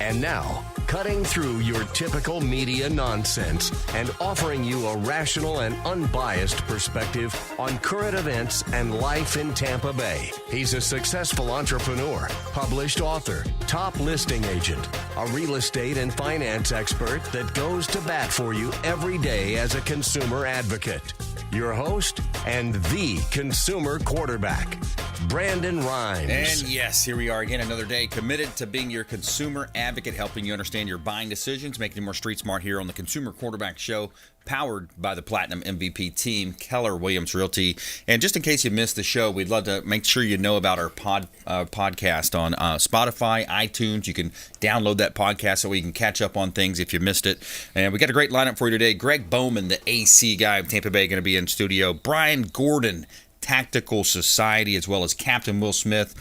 And now, cutting through your typical media nonsense and offering you a rational and unbiased perspective on current events and life in Tampa Bay. He's a successful entrepreneur, published author, top listing agent, a real estate and finance expert that goes to bat for you every day as a consumer advocate. Your host and the consumer quarterback, Brandon Rhymes. And yes, here we are again, another day committed to being your consumer advocate, helping you understand your buying decisions, making you more street smart here on the Consumer Quarterback Show, powered by the Platinum MVP team, Keller Williams Realty. And just in case you missed the show, we'd love to make sure you know about our podcast on Spotify, iTunes. You can download that podcast so you can catch up on things if you missed it. And we got a great lineup for you today. Greg Bowman, the AC guy of Tampa Bay, going to be in studio. Brian Gordon, Tactical Society, as well as Captain Will Smith,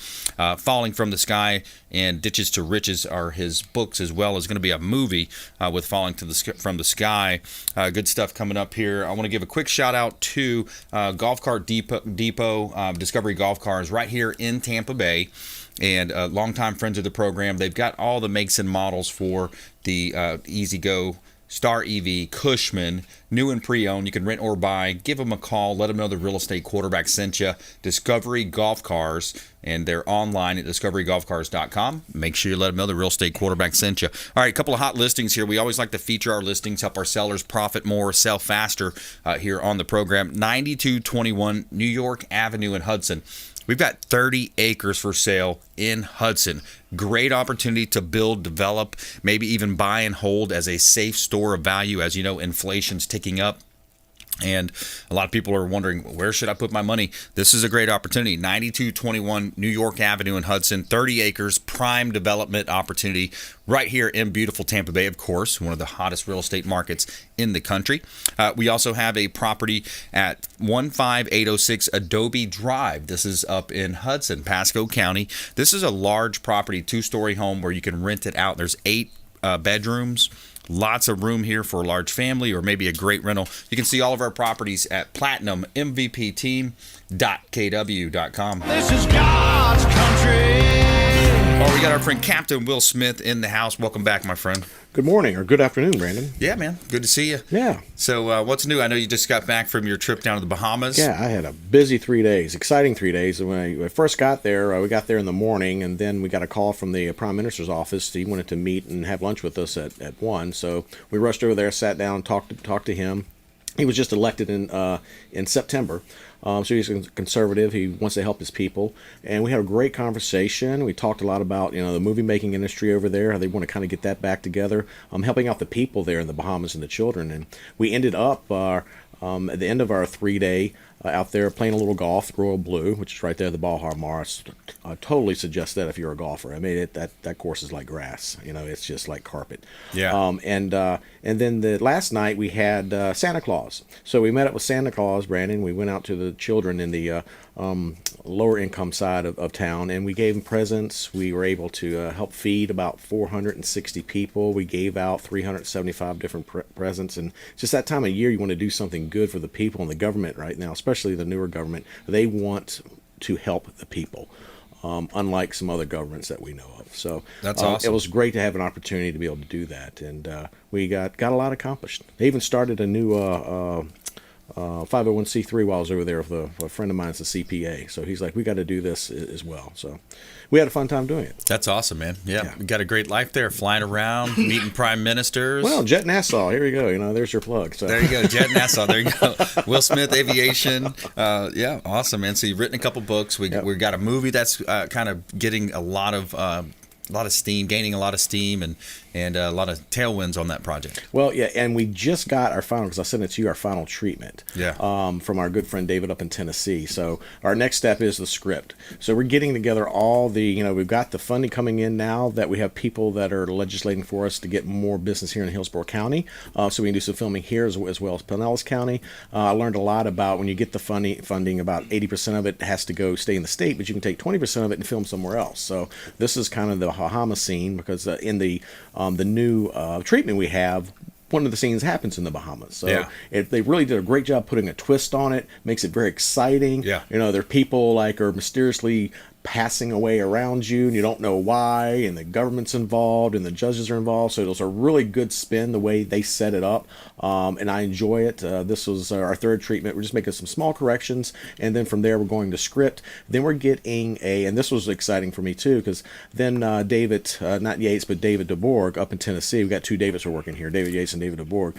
Falling from the Sky and Ditches to Riches are his books, as well as going to be a movie with Falling from the Sky. Good stuff coming up here. I want to give a quick shout out to Golf Cart Depot, Discovery Golf Cars right here in Tampa Bay, and longtime friends of the program. They've got all the makes and models for the Easy Go, Star EV, Cushman, new and pre-owned. You can rent or buy. Give them a call. Let them know the real estate quarterback sent you. Discovery Golf Cars, and they're online at discoverygolfcars.com. Make sure you let them know the real estate quarterback sent you. All right, a couple of hot listings here. We always like to feature our listings, help our sellers profit more, sell faster here on the program. 9221 New York Avenue in Hudson. We've got 30 acres for sale in Hudson. Great opportunity to build, develop, maybe even buy and hold as a safe store of value. As you know, inflation's ticking up. And a lot of people are wondering, where should I put my money? This is a great opportunity. 9221 New York Avenue in Hudson, 30 acres, prime development opportunity right here in beautiful Tampa Bay, of course, one of the hottest real estate markets in the country. We also have a property at 15806 Adobe Drive. This is up in Hudson, Pasco County. This is a large property, two-story home where you can rent it out. There's 8 bedrooms. Lots of room here for a large family or maybe a great rental. You can see all of our properties at platinummvpteam.kw.com. This is God's country. Oh, we got our friend Captain Will Smith in the house. Welcome back, my friend. Good morning or good afternoon, Brandon. Yeah, man. Good to see you. Yeah. So what's new? I know you just got back from your trip down to the Bahamas. Yeah, I had a busy 3 days, exciting 3 days. When I first got there, we got there in the morning, and then we got a call from the Prime Minister's office. He wanted to meet and have lunch with us at 1. So we rushed over there, sat down, talked to him. He was just elected in September. So he's a conservative. He wants to help his people. And we had a great conversation. We talked a lot about, the movie making industry over there, how they want to kind of get that back together, helping out the people there in the Bahamas and the children. And we ended up at the end of our 3-day out there playing a little golf, Royal Blue, which is right there at the Baja Mar. I totally suggest that if you're a golfer. I mean, that course is like grass. It's just like carpet. Yeah. And then the last night we had Santa Claus. So we met up with Santa Claus, Brandon. We went out to the children in the lower income side of town, and we gave them presents. We were able to help feed about 460 people. We gave out 375 different presents, and just that time of year, you want to do something good for the people and the government right now, especially the newer government. They want to help the people, unlike some other governments that we know of. So that's awesome. It was great to have an opportunity to be able to do that, and we got a lot accomplished. They even started a new 501c3 while I was over there with a friend of mine, is a CPA. So he's like, we got to do this as well. So we had a fun time doing it. That's awesome, man. Yeah. You got a great life there, flying around, meeting prime ministers. Well, Jet Nassau, here you go. There's your plug. So. There you go, Jet Nassau. There you go. Will Smith, Aviation. Yeah, awesome, man. So you've written a couple books. We got a movie that's kind of getting a lot of steam, gaining a lot of steam, and a lot of tailwinds on that project. Well, yeah, and we just got our final, because I sent it to you, our final treatment from our good friend David up in Tennessee. So our next step is the script. So we're getting together all the, we've got the funding coming in now that we have people that are legislating for us to get more business here in Hillsborough County. So we can do some filming here as well as Pinellas County. I learned a lot about when you get the funding, about 80% of it has to stay in the state, but you can take 20% of it and film somewhere else. So this is kind of the Bahamas scene, because in the new treatment we have, one of the scenes happens in the Bahamas. So they really did a great job putting a twist on it, makes it very exciting. Yeah. There are people are mysteriously passing away around you and you don't know why, and the government's involved and the judges are involved. So it was a really good spin the way they set it up, and I enjoy it. This was our third treatment. We're just making some small corrections, and then from there we're going to script. Then we're getting and this was exciting for me too, because then David, not Yates, but David DeBorg up in Tennessee. We got two Davids who are working here, David Yates and David DeBorg.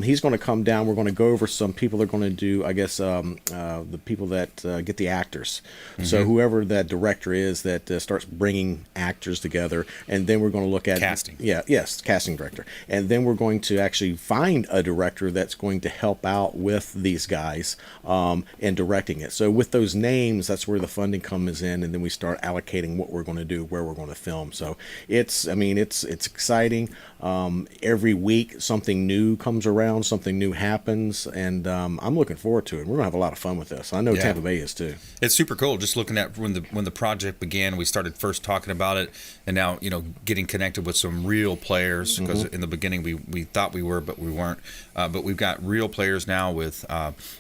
He's going to come down. We're going to go over some people that are going to do, I guess, the people that get the actors. So whoever that director is that starts bringing actors together, and then we're going to look at casting. Casting director, and then we're going to actually find a director that's going to help out with these guys and directing it. So with those names, that's where the funding comes in, and then we start allocating what we're going to do, where we're going to film. So it's exciting. Every week something new comes around, something new happens, and I'm looking forward to it. We're gonna have a lot of fun with this. I know Tampa Bay is too. It's super cool. Just looking at when the project began, we started first talking about it, and now getting connected with some real players, because in the beginning we thought we were, but we weren't. But we've got real players now with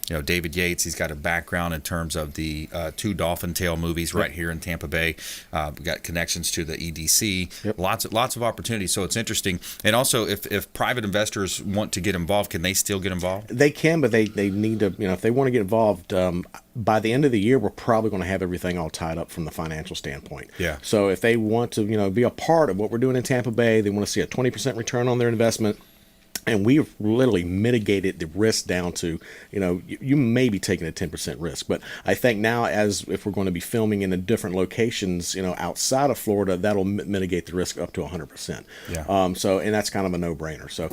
David Yates. He's got a background in terms of the two Dolphin Tale movies right here in Tampa Bay. We've got connections to the EDC. Lots of opportunities. So it's interesting. And also, if private investors want to get involved, can they still get involved? They can, but they need to, if they want to get involved, by the end of the year, we're probably going to have everything all tied up from the financial standpoint. Yeah. So if they want to, be a part of what we're doing in Tampa Bay, they want to see a 20% return on their investment. And we've literally mitigated the risk down to, you may be taking a 10% risk. But I think now, as if we're going to be filming in the different locations, outside of Florida, that'll mitigate the risk up to 100%. Yeah. And that's kind of a no-brainer. So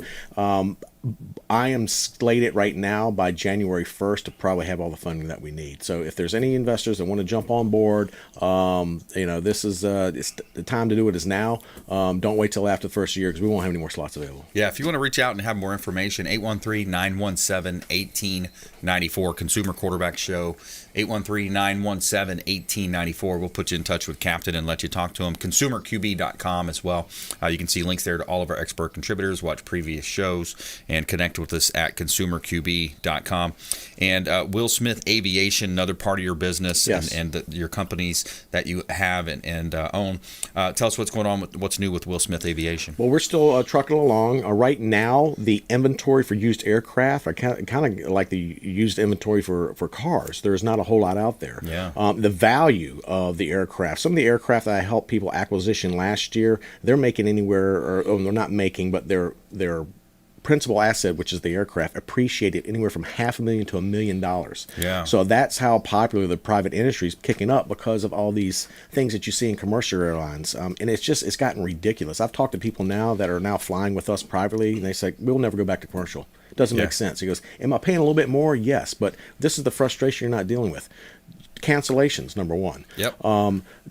I am slated right now by January 1st to probably have all the funding that we need. So if there's any investors that want to jump on board, this is it's the time to do it is now. Don't wait till after the first year, because we won't have any more slots available. Yeah, if you want to reach out and have more information, 813-917-1894, Consumer Quarterback Show, 813-917-1894. We'll put you in touch with Captain and let you talk to him. ConsumerQB.com as well. You can see links there to all of our expert contributors, watch previous shows, and connect with us at ConsumerQB.com. And Will Smith Aviation, another part of your business, yes, and your companies that you have and own. Tell us what's going on, what's new with Will Smith Aviation. Well, we're still trucking along. Right now, the inventory for used aircraft are kind of like the used inventory for cars. There's not a whole lot out there. Yeah. The value of the aircraft, some of the aircraft that I helped people acquisition last year, they're making anywhere, they're not making, but their principal asset, which is the aircraft, appreciated anywhere from $500,000 to $1 million. Yeah. So that's how popular the private industry is kicking up, because of all these things that you see in commercial airlines. And it's gotten ridiculous. I've talked to people now that are now flying with us privately, and they say, we'll never go back to commercial. It doesn't make sense. He goes, am I paying a little bit more? Yes, but this is the frustration you're not dealing with. Cancellations, number one. Yep.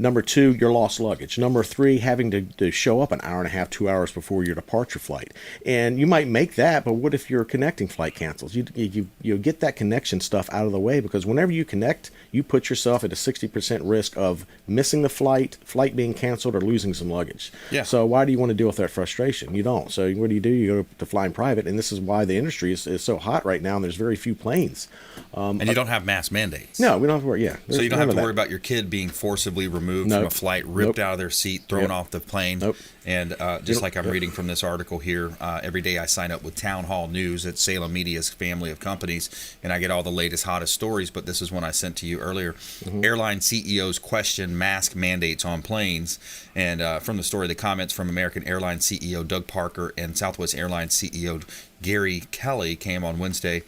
Number two, your lost luggage. Number three, having to show up an hour and a half, 2 hours before your departure flight. And you might make that, but what if your connecting flight cancels? You get that connection stuff out of the way, because whenever you connect, you put yourself at a 60% risk of missing the flight being canceled, or losing some luggage. Yeah. So why do you want to deal with that frustration? You don't. So what do? You go to flying private, and this is why the industry is so hot right now, and there's very few planes. And you don't have mass mandates. No, we don't have to worry. Yeah. So you don't have to worry about your kid being forcibly removed from a flight, ripped out of their seat, thrown off the plane. And just like I'm reading from this article here, every day I sign up with Town Hall News at Salem Media's family of companies, and I get all the latest, hottest stories. But this is one I sent to you earlier. Airline CEOs question mask mandates on planes. And from the story, the comments from American Airlines CEO Doug Parker and Southwest Airlines CEO Gary Kelly came on Wednesday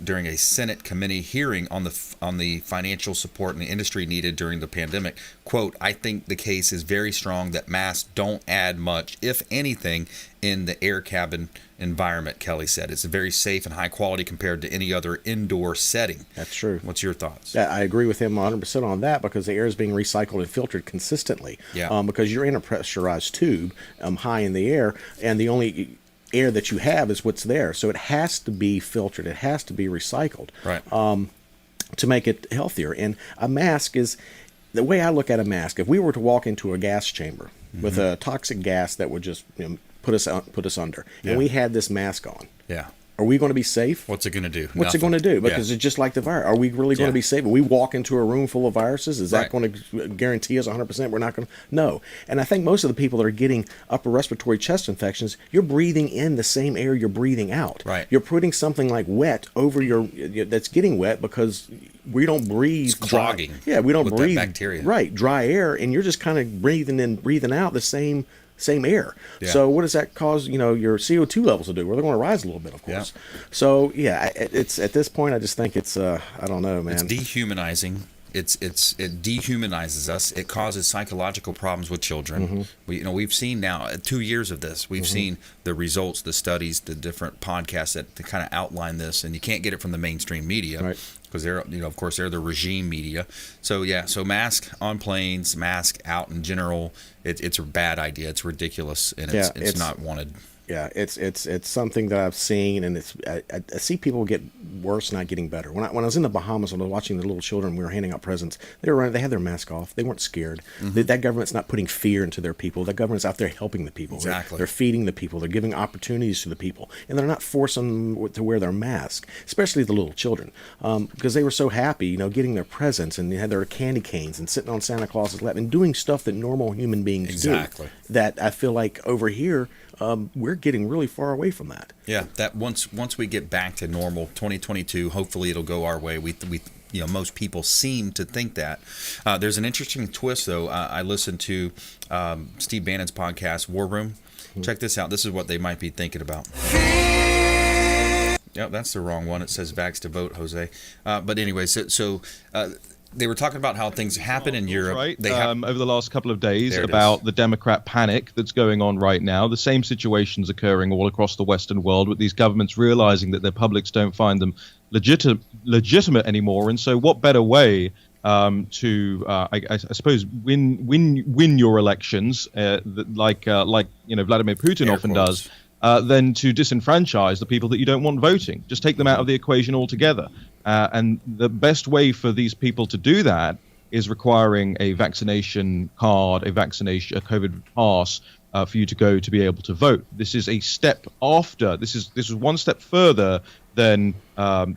during a Senate committee hearing on the financial support and the industry needed during the pandemic. Quote, I think the case is very strong that masks don't add much, if anything, in the air cabin environment, Kelly said. It's very safe and high quality compared to any other indoor setting. That's true. What's your thoughts? I agree with him 100% on that, because the air is being recycled and filtered consistently. Yeah. Because you're in a pressurized tube high in the air, and the only air that you have is what's there. So it has to be filtered. It has to be recycled. Right. To make it healthier. And a mask is, the way I look at a mask, if we were to walk into a gas chamber with a toxic gas that would just put us under, and we had this mask on. Yeah. Are we going to be safe? What's it going to do? What's it going to do? Because it's just like the virus. Are we really going to be safe? If we walk into a room full of viruses, is that going to guarantee us 100% we're not going to? No. And I think most of the people that are getting upper respiratory chest infections, you're breathing in the same air you're breathing out. Right. You're putting something like wet over that's getting wet because we don't breathe. It's clogging. We don't with breathe that bacteria. Right, dry air, and you're just kind of breathing in, breathing out the same air. Yeah. So what does that cause, your CO2 levels to do? Well, they're going to rise a little bit, of course. Yeah. So it's at this point, I just think it's I don't know, man. It's dehumanizing. It dehumanizes us. It causes psychological problems with children. We've seen now 2 years of this. We've seen the results, the studies, the different podcasts that kind of outline this, and you can't get it from the mainstream media. Right. Because they're, of course, they're the regime media. So mask on planes, mask out in general. It's a bad idea. It's ridiculous, and it's not wanted. Yeah, it's something that I've seen, and I see people get worse, not getting better. When I was in the Bahamas, when I was watching the little children, we were handing out presents. They had their mask off. They weren't scared. That government's not putting fear into their people. That government's out there helping the people. Exactly. They're feeding the people. They're giving opportunities to the people, and they're not forcing them to wear their mask, especially the little children, because they were so happy, getting their presents, and they had their candy canes and sitting on Santa Claus's lap and doing stuff that normal human beings do. That I feel like over here. We're getting really far away from that. Yeah, that once we get back to normal, 2022, hopefully it'll go our way. We most people seem to think that. There's an interesting twist, though. I listened to Steve Bannon's podcast, War Room. Check this out. This is what they might be thinking about. Yep, that's the wrong one. It says vax to vote, Jose. But anyway, so they were talking about how things happen in Europe. Right. Over the last couple of days about the Democrat panic that's going on right now. The same situation's occurring all across the Western world with these governments realizing that their publics don't find them legitimate anymore. And so what better way to, I suppose, win your elections, like Vladimir Putin often does, than to disenfranchise the people that you don't want voting. Just take them out of the equation altogether. And the best way for these people to do that is requiring a vaccination card, a COVID pass for you to go to be able to vote. This is a step after. This is one step further than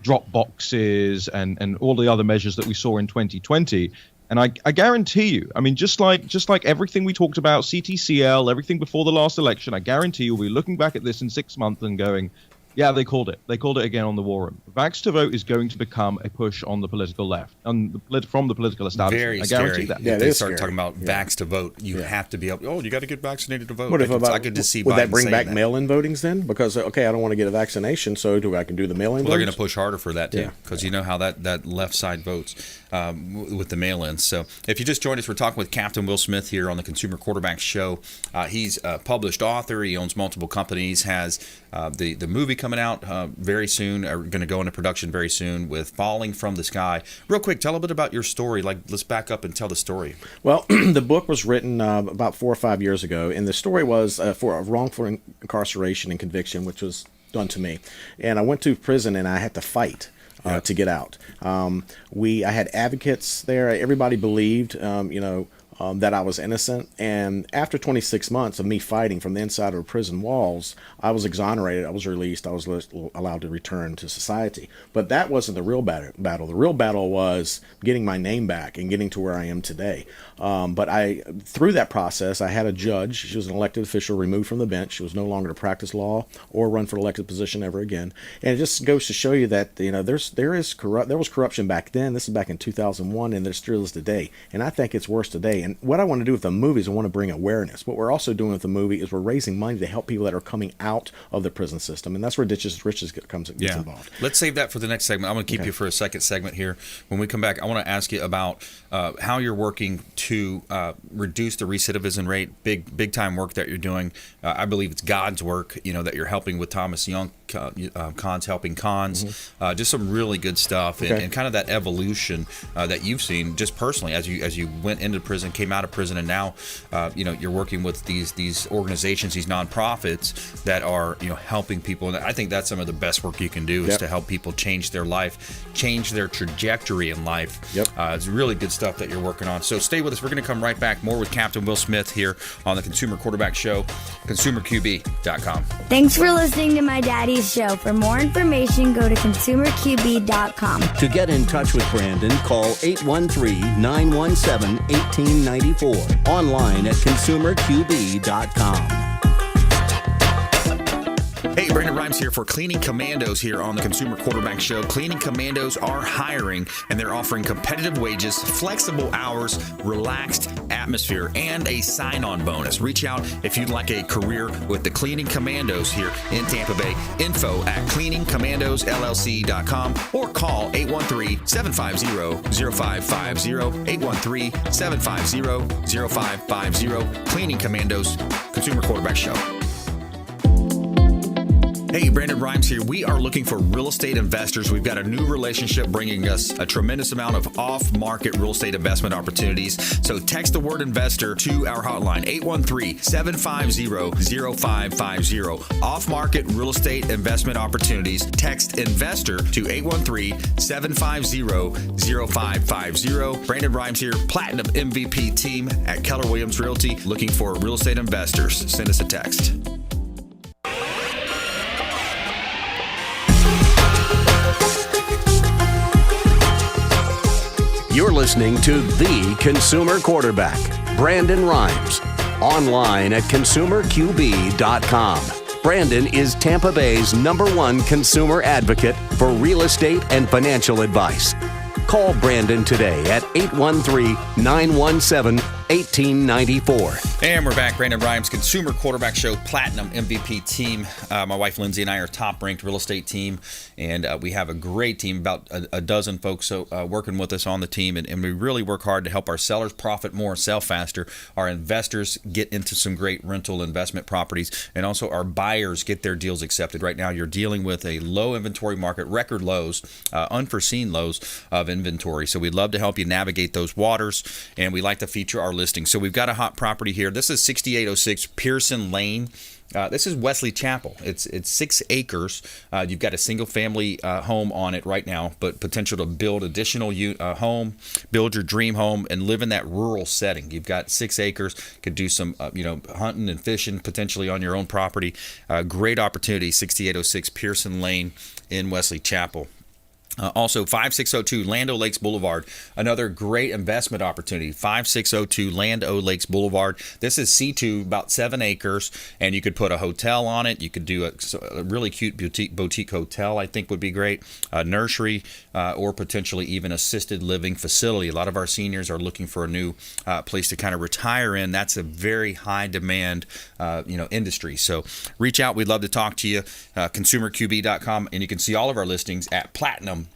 drop boxes and all the other measures that we saw in 2020. And I guarantee you, I mean, just like everything we talked about, CTCL, everything before the last election, I guarantee you we'll be looking back at this in 6 months and going, yeah, they called it. They called it again on the War Room. Vax to vote is going to become a push on the political left, from the political establishment. Very I guarantee scary. that. Yeah, if they start talking about vax to vote, you have to be able. Oh, you got to get vaccinated to vote. I could just see. Would that bring Biden back saying mail-in votings then? Because I don't want to get a vaccination, so I can do the mail-in. Well, they're going to push harder for that too, because you know how that left side votes with the mail-ins. So if you just joined us, we're talking with Captain Will Smith here on the Consumer Quarterback Show. He's a published author. He owns multiple companies. Has the movie coming out very soon. Are going to go into production very soon with Falling from the Sky. Real quick, tell a bit about your story. Let's back up and tell the story. Well, the book was written about 4 or 5 years ago, and the story was for a wrongful incarceration and conviction, which was done to me. And I went to prison, and I had to fight to get out. I had advocates there. Everybody believed, that I was innocent. And after 26 months of me fighting from the inside of prison walls, I was exonerated. I was released. I was allowed to return to society. But that wasn't the real battle. The real battle was getting my name back and getting to where I am today. But through that process, I had a judge. She was an elected official removed from the bench. She was no longer to practice law or run for an elected position ever again. And it just goes to show you that there was corruption back then. This is back in 2001, and there still is today. And I think it's worse today. And what I want to do with the movie is I want to bring awareness. What we're also doing with the movie is we're raising money to help people that are coming out of the prison system, and that's where Ditches Riches gets involved. Let's save that for the next segment. I'm going to keep you for a second segment here. When we come back, I want to ask you about how you're working to reduce the recidivism rate. Big time work that you're doing. I believe it's God's work. That you're helping with Thomas Young, Cons Helping Cons. Just some really good stuff, and kind of that evolution that you've seen just personally as you went into prison, came out of prison, and now you're working with these organizations, these nonprofits that are helping people. And I think that's some of the best work you can do is to help people change their life, change their trajectory in life. It's really good stuff that you're working on. So stay with us. We're going to come right back. More with Captain Will Smith here on the Consumer Quarterback Show, consumerqb.com. Thanks for listening to my daddy TEASE show. For more information, go to consumerqb.com. To get in touch with Brandon, call 813-917-1894. Online at consumerqb.com. Hey, Brandon Rhymes here for Cleaning Commandos here on the Consumer Quarterback Show. Cleaning Commandos are hiring, and they're offering competitive wages, flexible hours, relaxed atmosphere, and a sign-on bonus. Reach out if you'd like a career with the Cleaning Commandos here in Tampa Bay. Info at cleaningcommandosllc.com or call 813-750-0550, 813-750-0550. Cleaning Commandos, Consumer Quarterback Show. Hey, Brandon Rhymes here. We are looking for real estate investors. We've got a new relationship bringing us a tremendous amount of off-market real estate investment opportunities. So text the word investor to our hotline, 813-750-0550. Off-market real estate investment opportunities. Text investor to 813-750-0550. Brandon Rhymes here, Platinum MVP team at Keller Williams Realty, looking for real estate investors. Send us a text. You're listening to The Consumer Quarterback, Brandon Rhymes. Online at consumerqb.com. Brandon is Tampa Bay's #1 consumer advocate for real estate and financial advice. Call Brandon today at 813-917-1894. And we're back. Brandon Rhymes, Consumer Quarterback Show, Platinum MVP team. My wife Lindsay and I are top-ranked real estate team, and we have a great team, about a dozen folks working with us on the team, and we really work hard to help our sellers profit more, sell faster, our investors get into some great rental investment properties, and also our buyers get their deals accepted. Right now, you're dealing with a low inventory market, record lows, unforeseen lows of inventory. So we'd love to help you navigate those waters, and we like to feature our listings. So we've got a hot property here. This is 6806 Pearson Lane. This is Wesley Chapel. It's 6 acres. You've got a single-family home on it right now, but potential to build additional home, build your dream home, and live in that rural setting. You've got 6 acres. Could do some, hunting and fishing potentially on your own property. Great opportunity. 6806 Pearson Lane in Wesley Chapel. Also, 5602 Land O'Lakes Boulevard, another great investment opportunity. 5602 Land O'Lakes Boulevard. This is C2, about 7 acres, and you could put a hotel on it. You could do a really cute boutique hotel, I think would be great. A nursery, or potentially even assisted living facility. A lot of our seniors are looking for a new place to kind of retire in. That's a very high demand, industry. So reach out. We'd love to talk to you. ConsumerQB.com, and you can see all of our listings at PlatinumMVPTeam.kw.com.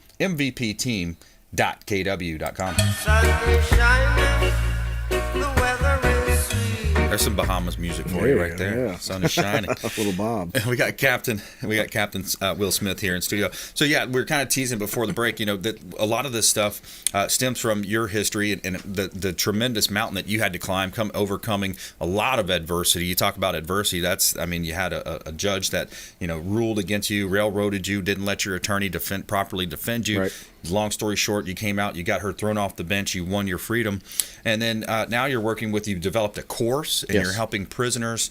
There's some Bahamas music for you right there. Yeah. Sun is shining. Little Bob. We got Captain Will Smith here in studio. So yeah, we're kind of teasing before the break, that a lot of this stuff stems from your history and the tremendous mountain that you had to climb, overcoming a lot of adversity. You talk about adversity. You had a judge that ruled against you, railroaded you, didn't let your attorney properly defend you. Right. Long story short, you came out, you got her thrown off the bench, you won your freedom, and then now you're you've developed a course, and you're helping prisoners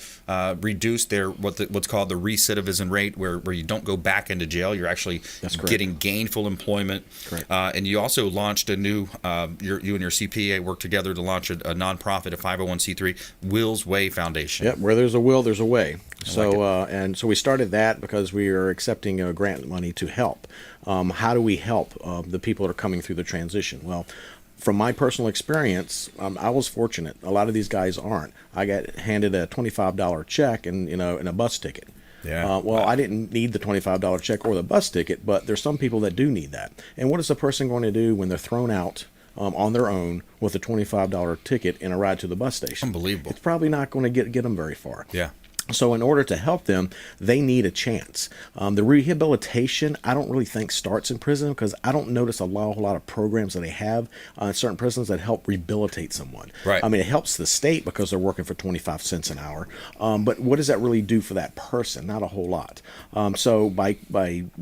reduce their what's called the recidivism rate, where you don't go back into jail. You're actually getting gainful employment. And you also launched a new, you and your CPA worked together to launch a nonprofit, a 501c3, Will's Way Foundation. Yep, where there's a will, there's a way. So we started that because we are accepting grant money to help. How do we help the people that are coming through the transition? Well, from my personal experience, I was fortunate. A lot of these guys aren't. I got handed a $25 check and a bus ticket. Yeah. I didn't need the $25 check or the bus ticket, but there's some people that do need that. And what is a person going to do when they're thrown out on their own with a $25 ticket and a ride to the bus station? Unbelievable. It's probably not going to get them very far. Yeah. So in order to help them, they need a chance. The rehabilitation, I don't really think starts in prison, because I don't notice a lot of programs that they have in certain prisons that help rehabilitate someone. Right. It helps the state because they're working for 25 cents an hour. But what does that really do for that person? Not a whole lot. So by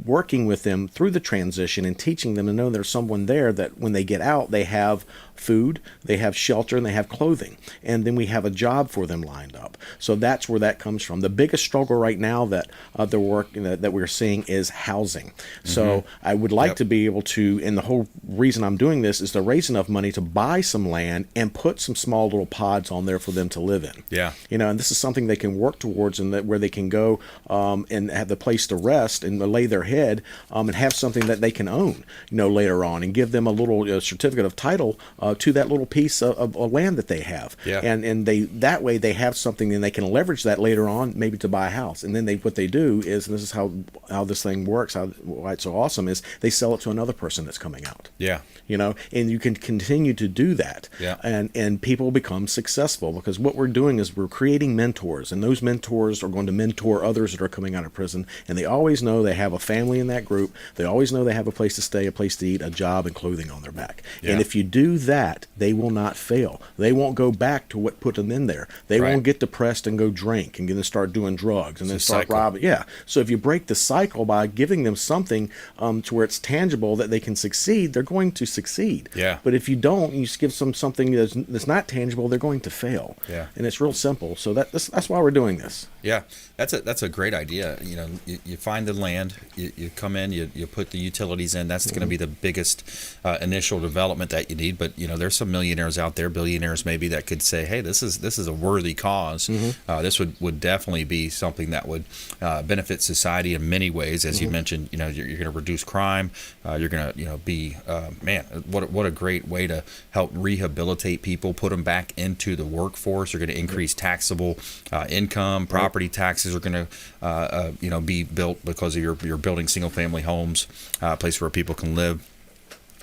working with them through the transition and teaching them to know there's someone there that when they get out, they have food, they have shelter, and they have clothing. And then we have a job for them lined up. So that's where that comes comes from. The biggest struggle right now that that we're seeing is housing. So I would like to be able to, and the whole reason I'm doing this is to raise enough money to buy some land and put some small little pods on there for them to live in. Yeah. And this is something they can work towards, and that where they can go and have the place to rest and lay their head, and have something that they can own, later on, and give them a little certificate of title to that little piece of land that they have. Yeah. And that way they have something, and they can leverage that later on, maybe to buy a house. And then what they do is, and this is how this thing works, why it's so awesome, is they sell it to another person that's coming out. Yeah. And you can continue to do that. Yeah. And people become successful, because what we're doing is we're creating mentors, and those mentors are going to mentor others that are coming out of prison, and they always know they have a family in that group. They always know they have a place to stay, a place to eat, a job, and clothing on their back. Yeah. And if you do that, they will not fail. They won't go back to what put them in there. They won't get depressed and go drink and then start doing drugs and then start robbing. Yeah. So if you break the cycle by giving them something to where it's tangible that they can succeed, they're going to succeed. Yeah. But if you don't, you just give them something that's not tangible, they're going to fail. Yeah. And it's real simple. So that's why we're doing this. Yeah, that's a great idea. You find the land, you come in, you put the utilities in. That's going to be the biggest initial development that you need. But there's some millionaires out there, billionaires maybe, that could say, hey, this is a worthy cause. This would definitely be something that would benefit society in many ways. As you mentioned, you're going to reduce crime. You're going to be what a great way to help rehabilitate people, put them back into the workforce. You're going to increase taxable income. Property taxes are going to be built because of you're building single family homes, a place where people can live.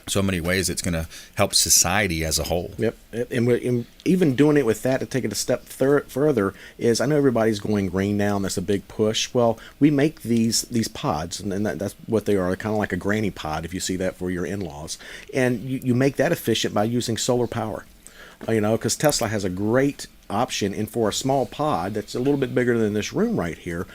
So many ways it's going to help society as a whole. Yep. And even doing it with that, to take it a step further, is, I know everybody's going green now, and that's a big push. Well, we make these pods, and that's what they are, kind of like a granny pod, if you see that for your in-laws. And you make that efficient by using solar power. Because Tesla has a great option, and for a small pod that's a little bit bigger than this room right here,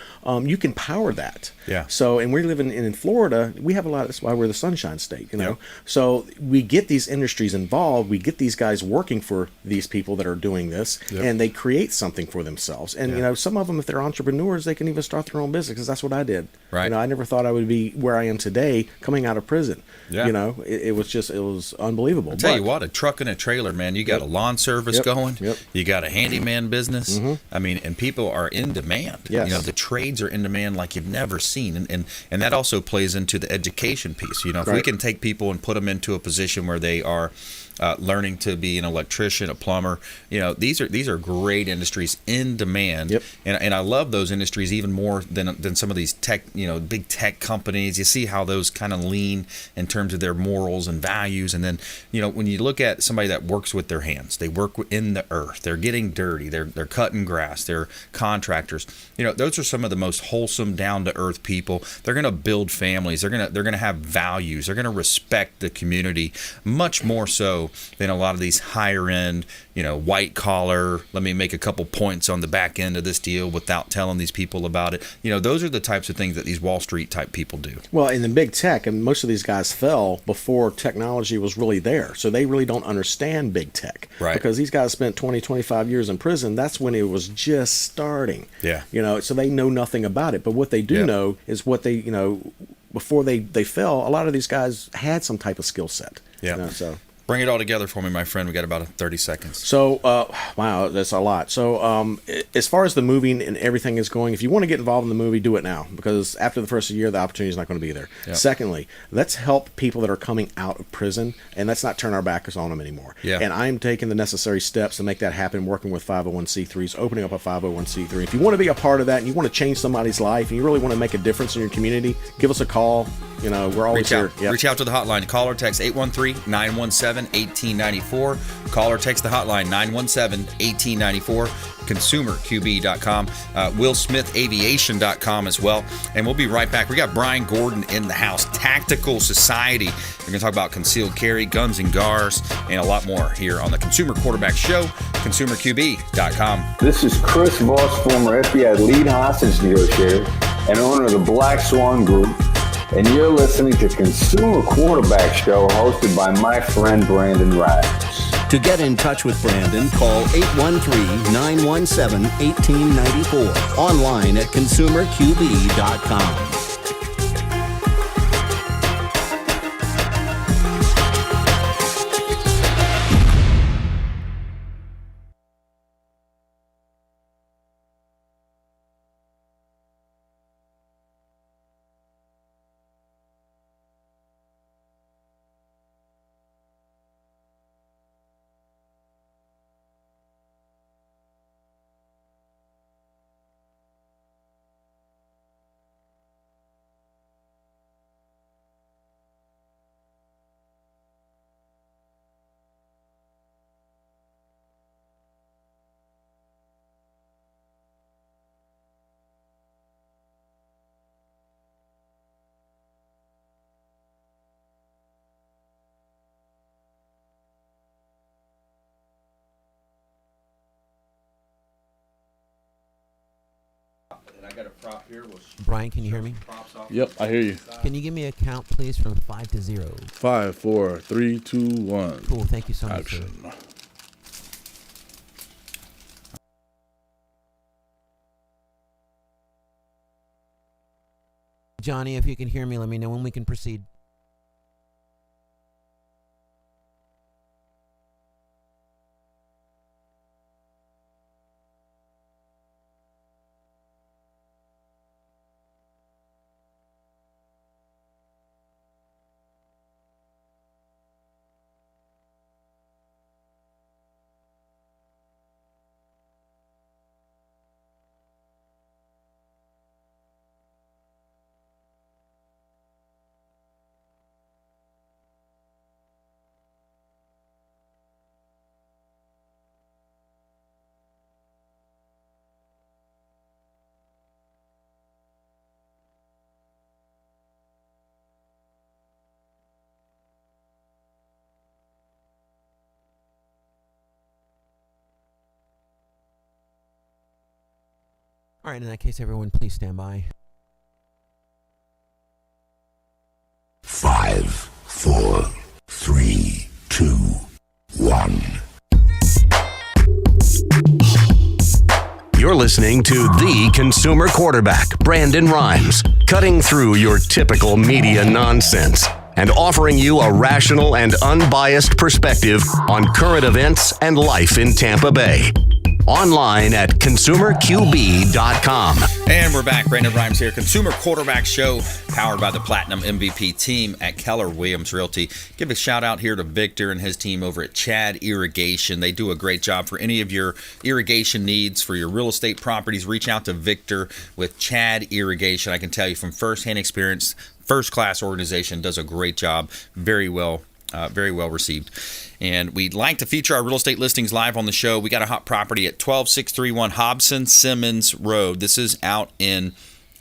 you can power that. Yeah. So, and we're living in Florida, we have a lot. That's why we're the Sunshine State. Yep. So we get these industries involved. We get these guys working for these people that are doing this, and they create something for themselves. And some of them, if they're entrepreneurs, they can even start their own business. Because that's what I did. Right. I never thought I would be where I am today, coming out of prison. Yeah. It was unbelievable. I'll tell you what, a truck and a trailer, man. You got a lawn service going. Yep. You got a handyman business. I mean, and people are in demand. Yes. The trades are in demand like you've never seen, and that also plays into the education piece. If we can take people and put them into a position where they are learning to be an electrician, a plumber, these are great industries in demand. Yep. And I love those industries even more than some of these tech, big tech companies. You see how those kind of lean in terms of their morals and values. And then, when you look at somebody that works with their hands, they work in the earth, they're getting dirty, they're cutting grass, they're contractors. Those are some of the most wholesome, down to earth people. They're going to build families. They're going to have values. They're going to respect the community much more so than a lot of these higher end, white collar, let me make a couple points on the back end of this deal without telling these people about it. Those are the types of things that these Wall Street type people do. Well, in the big tech, and most of these guys fell before technology was really there. So they really don't understand big tech. Right. Because these guys spent 20, 25 years in prison. That's when it was just starting. Yeah. So they know nothing about it. But what they do know is what they, before they fell, a lot of these guys had some type of skill set. Yeah. So bring it all together for me, my friend. We got about 30 seconds. So, wow, that's a lot. So, as far as the movie and everything is going, if you want to get involved in the movie, do it now, because after the first year, the opportunity is not going to be there. Yep. Secondly, let's help people that are coming out of prison, and let's not turn our backs on them anymore. Yeah. And I'm taking the necessary steps to make that happen, working with 501c3s, opening up a 501c3. If you want to be a part of that and you want to change somebody's life and you really want to make a difference in your community, give us a call. We're always here. Yep. Reach out to the hotline. Call or text 813-917-1894. Call or text the hotline 917-1894. ConsumerQB.com. WillSmithAviation.com as well. And we'll be right back. We got Brian Gordon in the house. Tactical Society. We're going to talk about concealed carry, guns and GARs, and a lot more here on the Consumer Quarterback Show. ConsumerQB.com. This is Chris Voss, former FBI lead hostage negotiator and owner of the Black Swan Group. And you're listening to Consumer Quarterback Show, hosted by my friend Brandon Rogers. To get in touch with Brandon, call 813-917-1894. Online at consumerqb.com. And I got a prop here. Brian, can you hear me? Yep, I hear you. Can you give me a count, please, from 5 to 0? 5, 4, 3, 2, 1. Cool. Thank you so much. Action. Sir. Johnny, if you can hear me, let me know when we can proceed. All right, in that case, everyone, please stand by. 5, 4, 3, 2, 1. You're listening to the consumer quarterback, Brandon Rhymes, cutting through your typical media nonsense and offering you a rational and unbiased perspective on current events and life in Tampa Bay. Online at consumerqb.com. And we're back. Brandon Rhymes here. Consumer Quarterback Show, powered by the Platinum MVP team at Keller Williams Realty. Give a shout out here to Victor and his team over at Chad Irrigation. They do a great job for any of your irrigation needs for your real estate properties. Reach out to Victor with Chad Irrigation. I can tell you from firsthand experience, first-class organization, does a great job. Very well received. And we'd like to feature our real estate listings live on the show. We got a hot property at 12631 Hobson Simmons Road. This is out in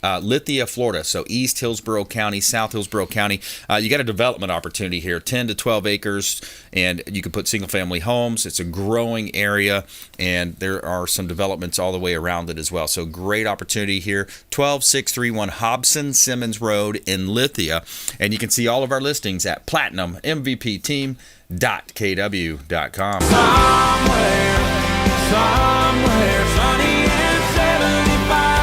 Lithia, Florida, so East Hillsborough County, South Hillsborough County. You got a development opportunity here, 10 to 12 acres, and you can put single-family homes. It's a growing area, and there are some developments all the way around it as well. So great opportunity here, 12631 Hobson Simmons Road in Lithia, and you can see all of our listings at platinummvpteam.kw.com. Somewhere sunny and 75.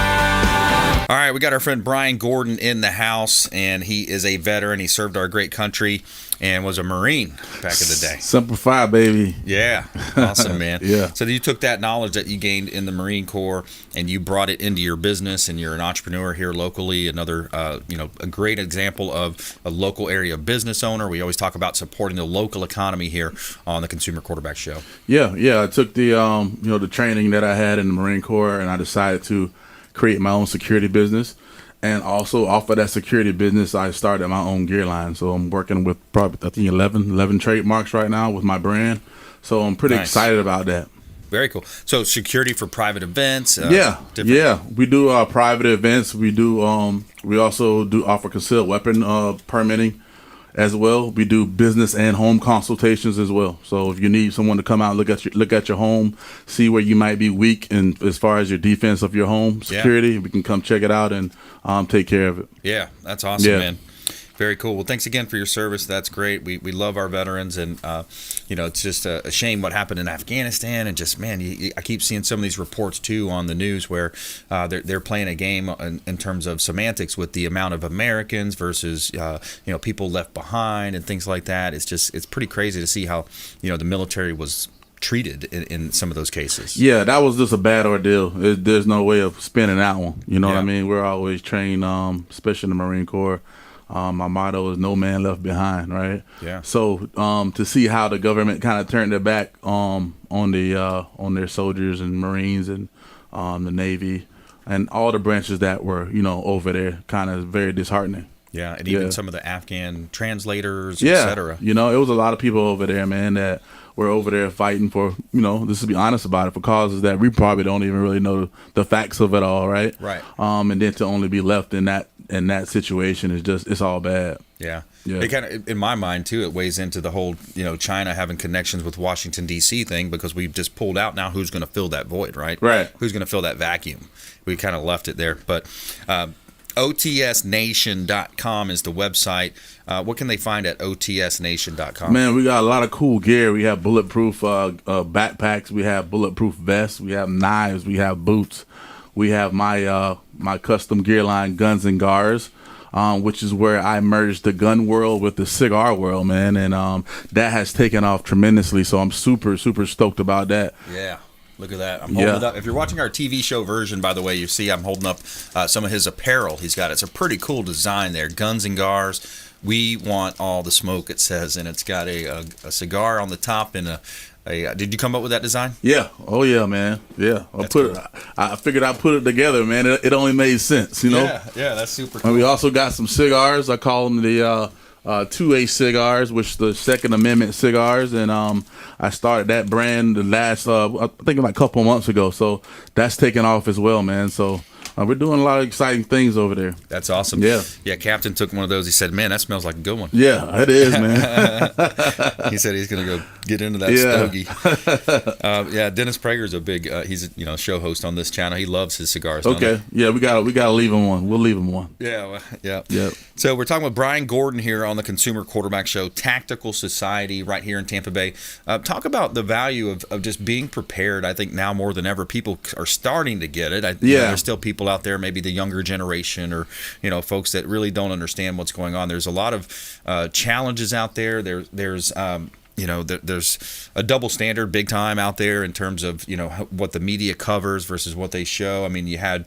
All right, we got our friend Brian Gordon in the house, and he is a veteran. He served our great country and was a Marine back in the day. Simplify, baby. Yeah, awesome, man. Yeah. So you took that knowledge that you gained in the Marine Corps and you brought it into your business, and you're an entrepreneur here locally. Another, a great example of a local area business owner. We always talk about supporting the local economy here on the Consumer Quarterback Show. Yeah. I took the, the training that I had in the Marine Corps, and I decided to create my own security business. And also off of that security business, I started my own gear line. So I'm working with probably, I think, 11 trademarks right now with my brand. So I'm pretty excited about that. Very cool. So security for private events. Yeah. We do private events. We do. We also do offer concealed weapon permitting as well. We do business and home consultations as well. So if you need someone to come out and look at your home, see where you might be weak, and as far as your defense of your home security, we can come check it out and take care of it. Yeah, that's awesome, man. Very cool. Well, thanks again for your service. That's great. We love our veterans, and it's just a shame what happened in Afghanistan. And just I keep seeing some of these reports too on the news where they're playing a game in terms of semantics with the amount of Americans versus people left behind and things like that. It's pretty crazy to see how the military was treated in some of those cases. Yeah, that was just a bad ordeal. There's no way of spinning that one. You know what I mean? We're always trained, especially in the Marine Corps. My motto is no man left behind, right? Yeah. So to see how the government kind of turned their back on their soldiers and Marines and the Navy and all the branches that were over there, kind of very disheartening. Yeah, and even some of the Afghan translators, et cetera. It was a lot of people over there, man, that were over there fighting for, just to be honest about it, for causes that we probably don't even really know the facts of it all, right? Right. And then to only be left in that situation is it's all bad. Yeah. It kind of, in my mind too, it weighs into the whole, China having connections with Washington D.C. thing, because we've just pulled out now. Who's going to fill that void, right? Right. Who's going to fill that vacuum? We kind of left it there, but OTSNation.com is the website. What can they find at OTSNation.com? Man, we got a lot of cool gear. We have bulletproof backpacks. We have bulletproof vests. We have knives. We have boots. We have my custom gear line, Guns and Gars, which is where I merged the gun world with the cigar world, man. And that has taken off tremendously. So I'm super, super stoked about that. Yeah. Look at that. I'm holding it up. If you're watching our TV show version, by the way, you see I'm holding up some of his apparel he's got. It's a pretty cool design there. Guns and Gars. We want all the smoke, it says. And it's got a cigar on the top and a did you come up with that design? Yeah. Oh, yeah, man. Yeah. I figured I'd put it together, man. It only made sense, Yeah, that's super cool. And we also got some cigars. I call them the 2A cigars, which the Second Amendment cigars, and I started that brand the last I think like a couple months ago, so that's taken off as well, man. So we're doing a lot of exciting things over there. That's awesome. Yeah, Captain took one of those. He said, "Man, that smells like a good one." Yeah, it is, man. He said he's gonna go get into that stogie. Dennis Prager's a big he's a show host on this channel. He loves his cigars. Okay, yeah, we gotta leave him one. We'll leave him one. Yeah. Yep. So we're talking with Brian Gordon here on the Consumer Quarterback Show, Tactical Society, right here in Tampa Bay. Talk about the value of just being prepared. I think now more than ever, people are starting to get it. There's still people out there, maybe the younger generation or folks that really don't understand what's going on. There's a lot of challenges out there. There's a double standard big time out there in terms of what the media covers versus what they show. I mean, you had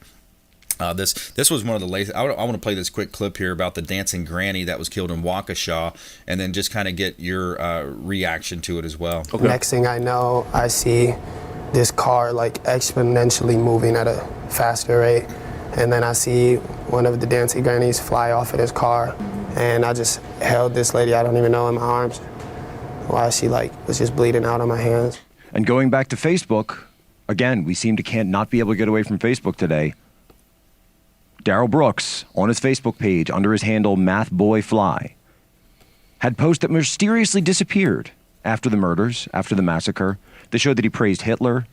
this was one of the latest. I want to play this quick clip here about the dancing granny that was killed in Waukesha, and then just kind of get your reaction to it as well. Okay. Next thing I know, I see this car like exponentially moving at a faster rate, and then I see one of the dancing grannies fly off of this car, and I just held this lady, I don't even know, in my arms while she was just bleeding out on my hands. And going back to Facebook, again, we seem to can't not be able to get away from Facebook today. Darrell Brooks, on his Facebook page, under his handle MathBoyFly, had posts that mysteriously disappeared after the murders, after the massacre. They showed that he praised Hitler,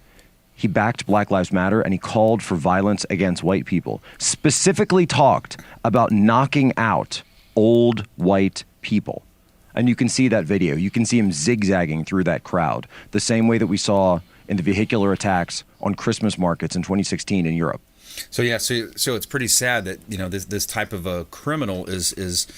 he backed Black Lives Matter, and he called for violence against white people. Specifically talked about knocking out old white people. And you can see that video. You can see him zigzagging through that crowd, the same way that we saw in the vehicular attacks on Christmas markets in 2016 in Europe. So it's pretty sad that this type of a criminal is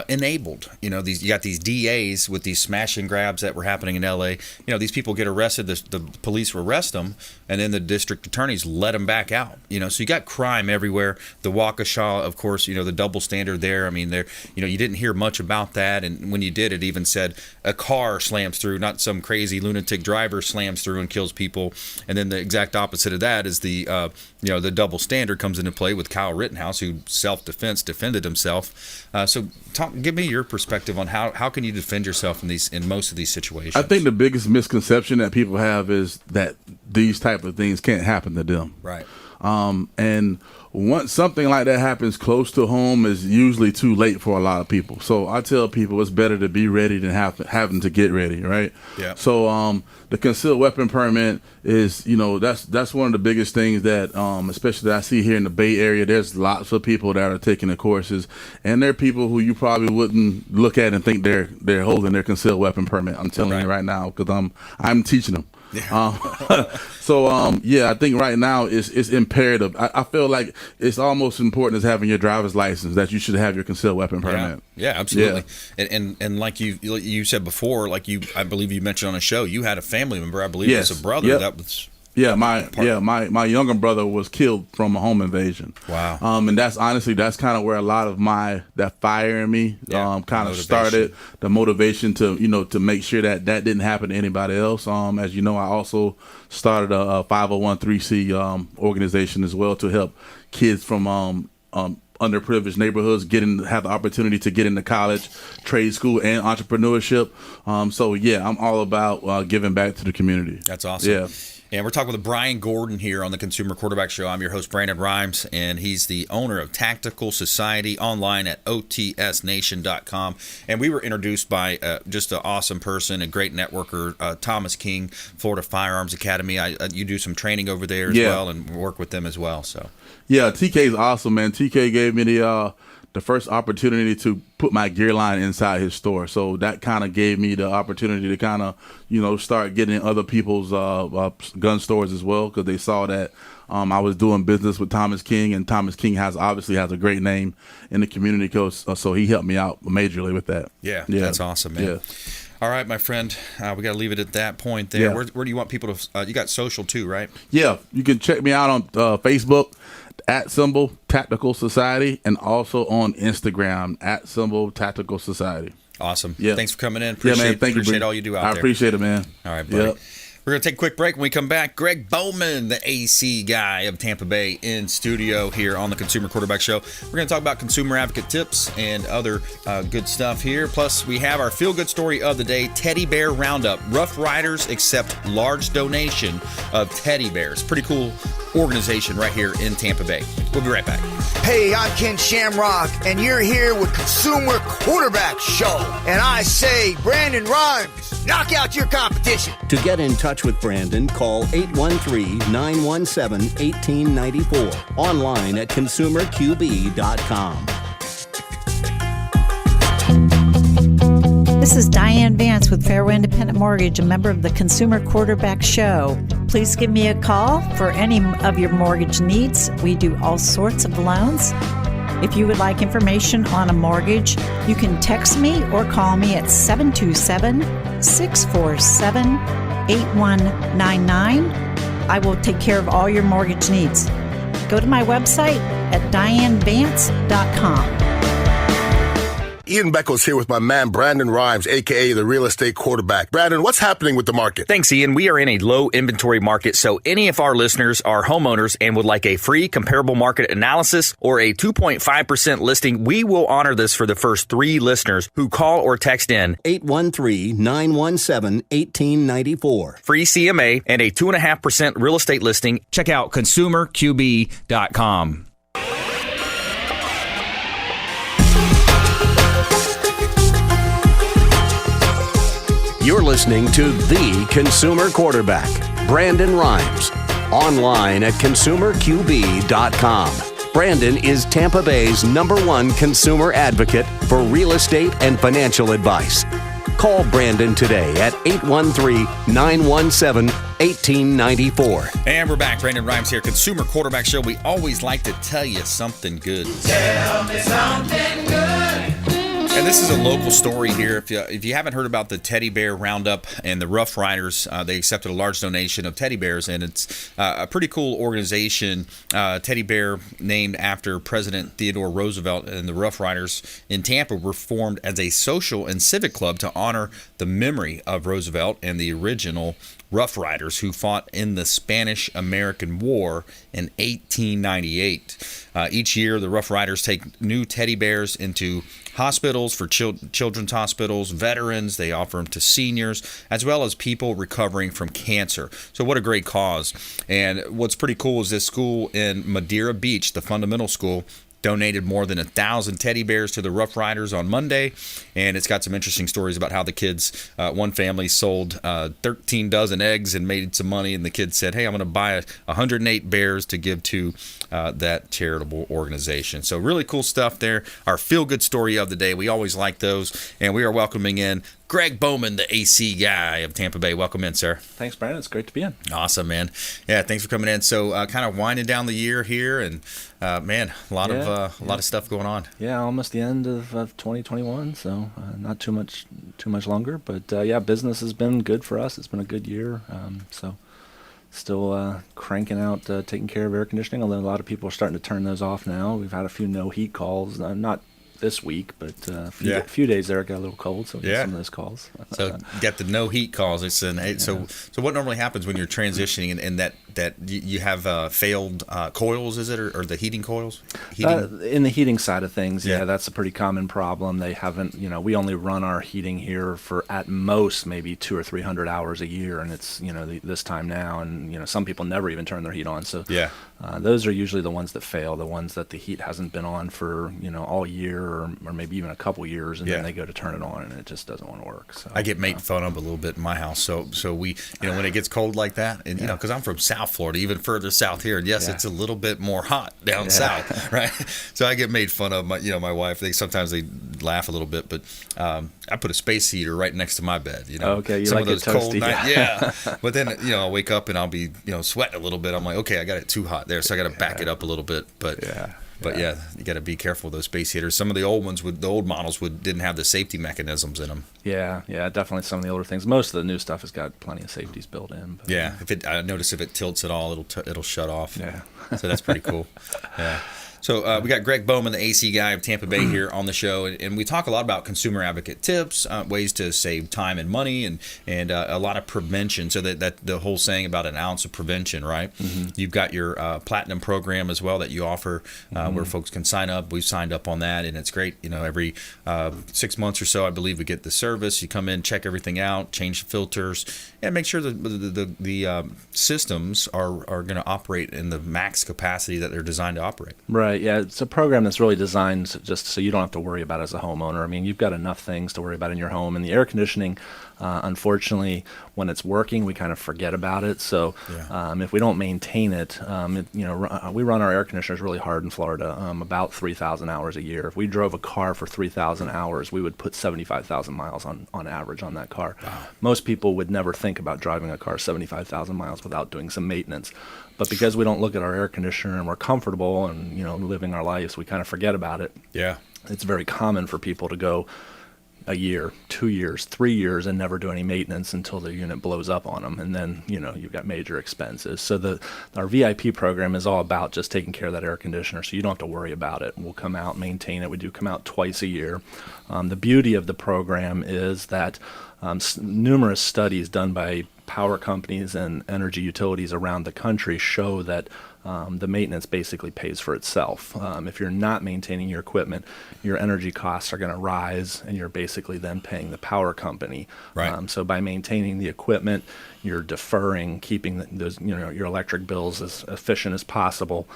enabled. You got these DAs with these smash and grabs that were happening in LA. These people get arrested. The police arrest them, and then the district attorneys let them back out. So you got crime everywhere. The Waukesha, of course, the double standard there. I mean, you didn't hear much about that, and when you did, it even said a car slams through, not some crazy lunatic driver slams through and kills people. And then the exact opposite of that is the double standard comes into play with Kyle Rittenhouse, who self-defense defended himself. So give me your perspective on how can you defend yourself in most of these situations. I think the biggest misconception that people have is that these type of things can't happen to them. Right. And once something like that happens close to home, is usually too late for a lot of people. So I tell people it's better to be ready than having to get ready, right? Yeah. So the concealed weapon permit is, that's one of the biggest things that, especially that I see here in the Bay Area. There's lots of people that are taking the courses, and they're people who you probably wouldn't look at and think they're holding their concealed weapon permit. I'm telling you right now, because I'm teaching them. I think right now it's imperative. I feel like it's almost important as having your driver's license that you should have your concealed weapon permit. Yeah, absolutely. Yeah. And like you said before, I believe you mentioned on a show, you had a family member, I believe it was a brother that was. My younger brother was killed from a home invasion. Wow. And that's kind of where a lot of that fire in me kind of started, the motivation to make sure that didn't happen to anybody else. As you know, I also started a 501(c) organization as well to help kids from underprivileged neighborhoods have the opportunity to get into college, trade school, and entrepreneurship. I'm all about giving back to the community. That's awesome. Yeah. And we're talking with Brian Gordon here on the Consumer Quarterback Show. I'm your host, Brandon Rhymes, and he's the owner of Tactical Society online at otsnation.com. And we were introduced by just an awesome person, a great networker, Thomas King, Florida Firearms Academy. You do some training over there as well and work with them as well. So, yeah, TK is awesome, man. TK gave me the first opportunity to put my gear line inside his store. So that kind of gave me the opportunity to kind of, start getting in other people's gun stores as well, because they saw that I was doing business with Thomas King, and Thomas King obviously has a great name in the community, so he helped me out majorly with that. Yeah, that's awesome, man. Yeah. All right, my friend, we got to leave it at that point there. Yeah. Where do you want people to, you got social too, right? Yeah, you can check me out on Facebook, @Tactical Society, and also on Instagram, @Tactical Society. Awesome. Yeah. Thanks for coming in. Appreciate all you do out there. I appreciate it, man. All right, buddy. Yep. We're going to take a quick break. When we come back, Greg Bowman, the AC guy of Tampa Bay, in studio here on the Consumer Quarterback Show. We're going to talk about consumer advocate tips and other good stuff here. Plus, we have our feel-good story of the day, Teddy Bear Roundup. Rough Riders accept large donation of teddy bears. Pretty cool organization right here in Tampa Bay. We'll be right back. Hey, I'm Ken Shamrock, and you're here with Consumer Quarterback Show. And I say, Brandon Rhymes, knock out your competition. To get in touch with Brandon, call 813-917-1894. Online at consumerqb.com. This is Diane Vance with Fairway Independent Mortgage, a member of the Consumer Quarterback Show. Please give me a call for any of your mortgage needs. We do all sorts of loans. If you would like information on a mortgage, you can text me or call me at 727-647-8199. I will take care of all your mortgage needs. Go to my website at dianevance.com. Ian Beckles here with my man Brandon Rhymes, a.k.a. the real estate quarterback. Brandon, what's happening with the market? Thanks, Ian. We are in a low inventory market, so any of our listeners are homeowners and would like a free comparable market analysis or a 2.5% listing, we will honor this for the first 3 listeners who call or text in 813-917-1894. Free CMA and a 2.5% real estate listing. Check out consumerqb.com. You're listening to The Consumer Quarterback, Brandon Rhymes, online at consumerqb.com. Brandon is Tampa Bay's #1 consumer advocate for real estate and financial advice. Call Brandon today at 813-917-1894. And we're back. Brandon Rhymes here, Consumer Quarterback Show. We always like to tell you something good. Tell me something good. And this is a local story here. If you haven't heard about the Teddy Bear Roundup and the Rough Riders, they accepted a large donation of teddy bears, and it's a pretty cool organization. Teddy Bear, named after President Theodore Roosevelt, and the Rough Riders in Tampa were formed as a social and civic club to honor the memory of Roosevelt and the original Rough Riders who fought in the Spanish-American War in 1898. Each year, the Rough Riders take new teddy bears into hospitals for children's hospitals, veterans. They offer them to seniors, as well as people recovering from cancer. So what a great cause. And what's pretty cool is this school in Madeira Beach, the fundamental school, donated more than 1,000 teddy bears to the Rough Riders on Monday, and it's got some interesting stories about how the kids, one family sold 13 dozen eggs and made some money, and the kids said, hey, I'm going to buy 108 bears to give to that charitable organization. So really cool stuff there. Our feel-good story of the day. We always like those, and we are welcoming in Greg Bowman, the AC guy of Tampa Bay. Welcome in, sir. Thanks, Brandon. It's great to be in. Awesome, man. Yeah, thanks for coming in. So kind of winding down the year here, and man, a lot of stuff going on. Yeah, almost the end of 2021, so not too much longer. But yeah, business has been good for us. It's been a good year. So still cranking out, taking care of air conditioning, although a lot of people are starting to turn those off now. We've had a few no heat calls, not this week, but a few days there it got a little cold, so we got some of those calls. So you got the no heat calls. It's so what normally happens when you're transitioning and that you have failed coils, is it, or the heating coils? In the heating side of things, that's a pretty common problem. They haven't, we only run our heating here for at most maybe 200 or 300 hours a year, and it's this time now, and some people never even turn their heat on. So those are usually the ones that fail, the ones that the heat hasn't been on for all year or maybe even a couple years, and then they go to turn it on and it just doesn't want to work. So I get made fun of a little bit in my house. So we when it gets cold like that, and because I'm from South Florida, even further south here, and it's a little bit more hot down south, right? So I get made fun of. My wife, sometimes they laugh a little bit, but I put a space heater right next to my bed. Okay, you some like of those it toasty, cold nights, But then I'll wake up and I'll be sweating a little bit. I'm like, okay, I got it too hot there, so I got to back it up a little bit. But you got to be careful with those space heaters. Some of the old ones, the old models didn't have the safety mechanisms in them. Yeah, definitely some of the older things. Most of the new stuff has got plenty of safeties built in. But I notice if it tilts at all, it'll shut off. Yeah, so that's pretty cool. Yeah. So we got Greg Bowman, the AC guy of Tampa Bay, here on the show, and we talk a lot about consumer advocate tips, ways to save time and money, and a lot of prevention. So that the whole saying about an ounce of prevention, right? Mm-hmm. You've got your Platinum program as well that you offer, where folks can sign up. We've signed up on that, and it's great. Every 6 months or so, I believe, we get the service. You come in, check everything out, change the filters, and make sure that the systems are going to operate in the max capacity that they're designed to operate. Right. Yeah, it's a program that's really designed just so you don't have to worry about it as a homeowner. I mean, you've got enough things to worry about in your home, and the air conditioning, unfortunately, when it's working, we kind of forget about it. So if we don't maintain it, we run our air conditioners really hard in Florida, about 3,000 hours a year. If we drove a car for 3,000 hours, we would put 75,000 miles on average on that car. Wow. Most people would never think about driving a car 75,000 miles without doing some maintenance. But because we don't look at our air conditioner and we're comfortable and living our lives, we kind of forget about it. Yeah, it's very common for people to go a year, 2 years, 3 years, and never do any maintenance until the unit blows up on them, and then you've got major expenses. So our VIP program is all about just taking care of that air conditioner, so you don't have to worry about it. We'll come out, maintain it. We do come out twice a year. The beauty of the program is that numerous studies done by power companies and energy utilities around the country show that the maintenance basically pays for itself. If you're not maintaining your equipment, your energy costs are going to rise, and you're basically then paying the power company. Right. So by maintaining the equipment, you're deferring, keeping those, your electric bills as efficient as possible.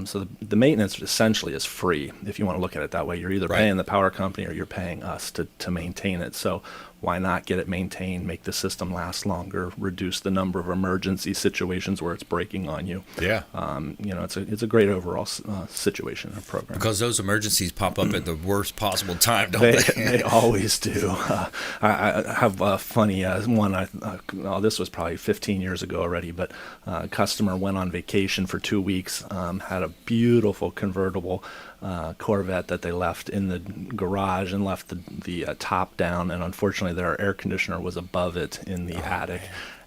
So the maintenance essentially is free, if you want to look at it that way. You're either paying the power company or you're paying us to maintain it. So why not get it maintained, make the system last longer, reduce the number of emergency situations where it's breaking on you? Yeah. It's a great overall situation and program. Because those emergencies pop up at the worst possible time, don't they? They always do. I have a funny one. This was probably 15 years ago already, but a customer went on vacation for 2 weeks, had a beautiful convertible Corvette that they left in the garage and left the top down, and unfortunately their air conditioner was above it in the attic.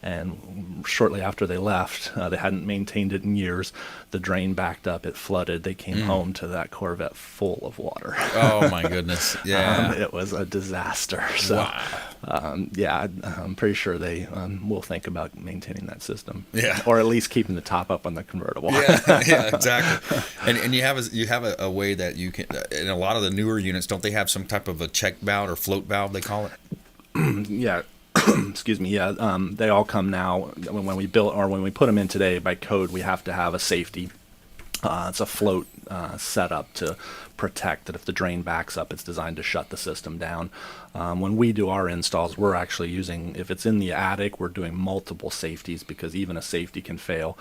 And shortly after they left, they hadn't maintained it in years. The drain backed up, it flooded. They came home to that Corvette full of water. Oh my goodness! Yeah, it was a disaster. So, wow. Yeah, I'm pretty sure they will think about maintaining that system. Yeah, or at least keeping the top up on the convertible. Yeah, exactly. And you have a way that you can. In a lot of the newer units, don't they have some type of a check valve or float valve? They call it. Yeah. Excuse me. Yeah, they all come now. When we build or when we put them in today by code, we have to have a safety. It's a float set up to protect that if the drain backs up, it's designed to shut the system down. When we do our installs, we're actually using, if it's in the attic, we're doing multiple safeties because even a safety can fail.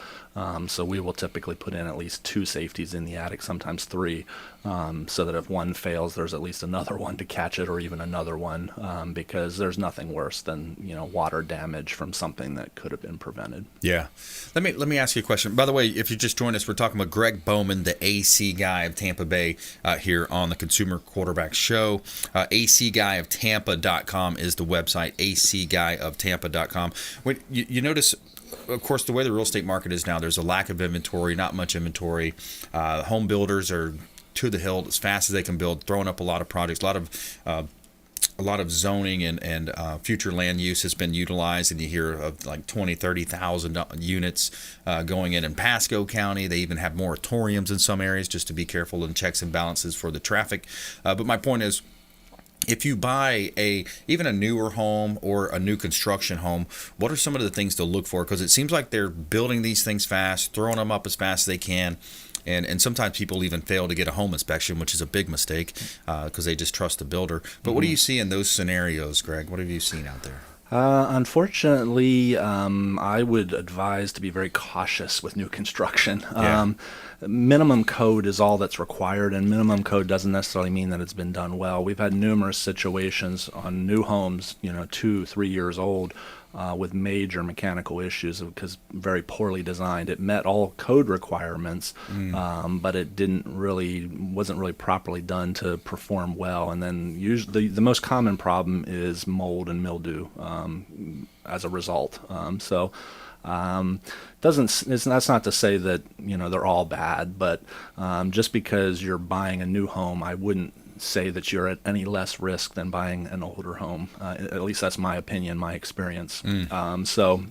So we will typically put in at least 2 safeties in the attic, sometimes 3, so that if one fails, there's at least another one to catch it, or even another one, because there's nothing worse than water damage from something that could have been prevented. Yeah. Let me ask you a question. By the way, if you just joined us, we're talking with Greg Bowman, the AC guy of Tampa Bay, here on the Consumer Quarterback Show. ACGuyofTampa.com is the website. ACGuyofTampa.com. When you notice, of course, the way the real estate market is now, there's a lack of inventory, not much inventory. Home builders are to the hilt as fast as they can build, throwing up a lot of projects, a lot of zoning and future land use has been utilized, and you hear of like 30,000 units going in Pasco County. They even have moratoriums in some areas just to be careful and checks and balances for the traffic. But my point is, if you buy even a newer home or a new construction home, what are some of the things to look for? Because it seems like they're building these things fast, throwing them up as fast as they can. And sometimes people even fail to get a home inspection, which is a big mistake because they just trust the builder. But what do you see in those scenarios, Greg? What have you seen out there? Unfortunately, I would advise to be very cautious with new construction. Yeah. Minimum code is all that's required, and minimum code doesn't necessarily mean that it's been done well. We've had numerous situations on new homes, 2-3 years old, with major mechanical issues because very poorly designed. It met all code requirements, but it wasn't really properly done to perform well. And then usually the most common problem is mold and mildew as a result. That's not to say that they're all bad, but just because you're buying a new home, I wouldn't say that you're at any less risk than buying an older home. At least that's my opinion, my experience. So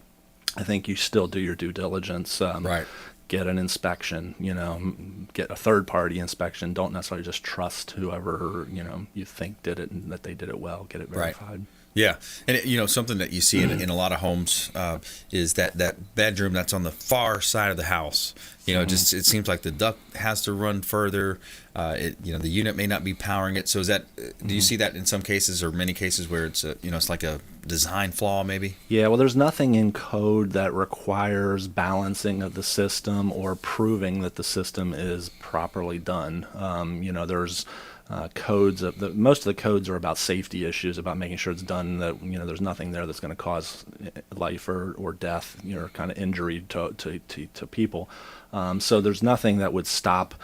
I think you still do your due diligence. Right. Get an inspection, get a third-party inspection. Don't necessarily just trust whoever, you think did it and that they did it well. Get it verified. Right. Yeah, and something that you see in a lot of homes is that bedroom that's on the far side of the house. Just it seems like the duct has to run further. The unit may not be powering it. So do you see that in some cases or many cases where it's it's like a design flaw maybe? Yeah, well, there's nothing in code that requires balancing of the system or proving that the system is properly done. There's codes. Most of the codes are about safety issues, about making sure it's done, that there's nothing there that's going to cause life or death, kind of injury to people. So there's nothing that would stop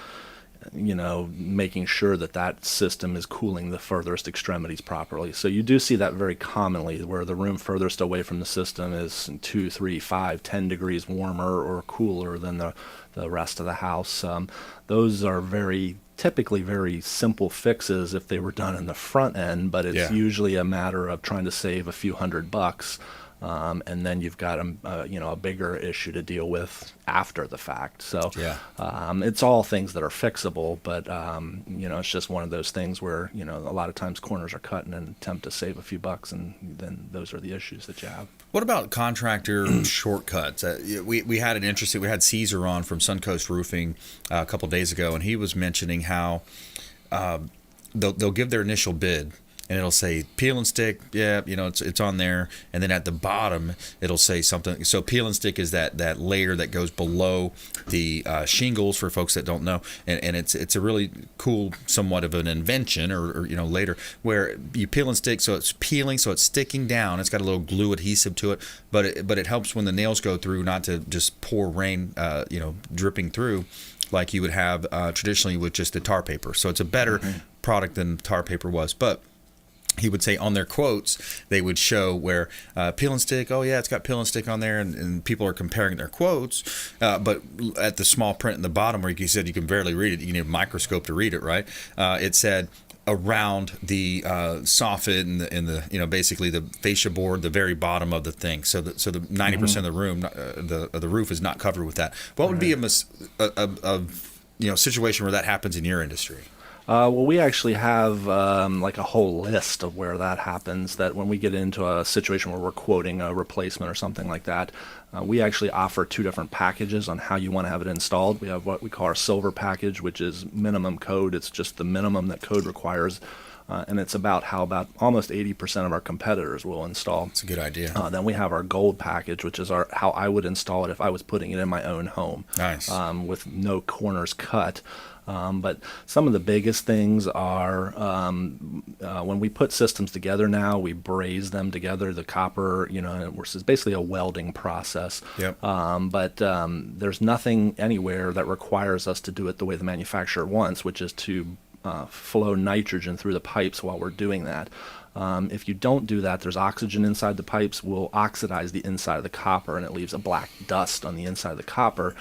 making sure that system is cooling the furthest extremities properly. So you do see that very commonly, where the room furthest away from the system is 2, 3, 5, 10 degrees warmer or cooler than the rest of the house. Those are typically very simple fixes if they were done in the front end, but it's usually a matter of trying to save a few $100. And then you've got a bigger issue to deal with after the fact. So it's all things that are fixable, but it's just one of those things where a lot of times corners are cut in an attempt to save a few bucks, and then those are the issues that you have. What about contractor shortcuts? We had Caesar on from Suncoast Roofing a couple days ago, and he was mentioning how they'll give their initial bid, and it'll say peel and stick. Yeah, it's on there, and then at the bottom it'll say something. So peel and stick is that layer that goes below the shingles, for folks that don't know, and it's a really cool, somewhat of an invention, or later, where you peel and stick, so it's peeling, so it's sticking down. It's got a little glue adhesive to it, but it helps when the nails go through, not to just pour rain, dripping through, like you would have traditionally with just the tar paper. So it's a better product than tar paper was, but he would say on their quotes, they would show where peel and stick, oh yeah, it's got peel and stick on there, and people are comparing their quotes, but at the small print in the bottom where you said you can barely read it, you need a microscope to read it, right? It said around the soffit and the basically the fascia board, the very bottom of the thing. So the 90% of the room, the roof is not covered with that. What would be a situation where that happens in your industry? Well, we actually have like a whole list of where that happens, that when we get into a situation where we're quoting a replacement or something like that, we actually offer 2 different packages on how you want to have it installed. We have what we call our silver package, which is minimum code. It's just the minimum that code requires. And it's about how about almost 80% of our competitors will install. That's a good idea. Then we have our gold package, which is how I would install it if I was putting it in my own home. Nice. With no corners cut. But some of the biggest things are when we put systems together now, we braze them together. The copper, it's basically a welding process. Yep. But there's nothing anywhere that requires us to do it the way the manufacturer wants, which is to flow nitrogen through the pipes while we're doing that. If you don't do that, there's oxygen inside the pipes, will oxidize the inside of the copper, and it leaves a black dust on the inside of the copper.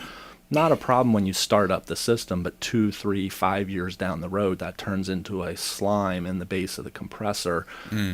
Not a problem when you start up the system, but 2, 3, 5 years down the road, that turns into a slime in the base of the compressor,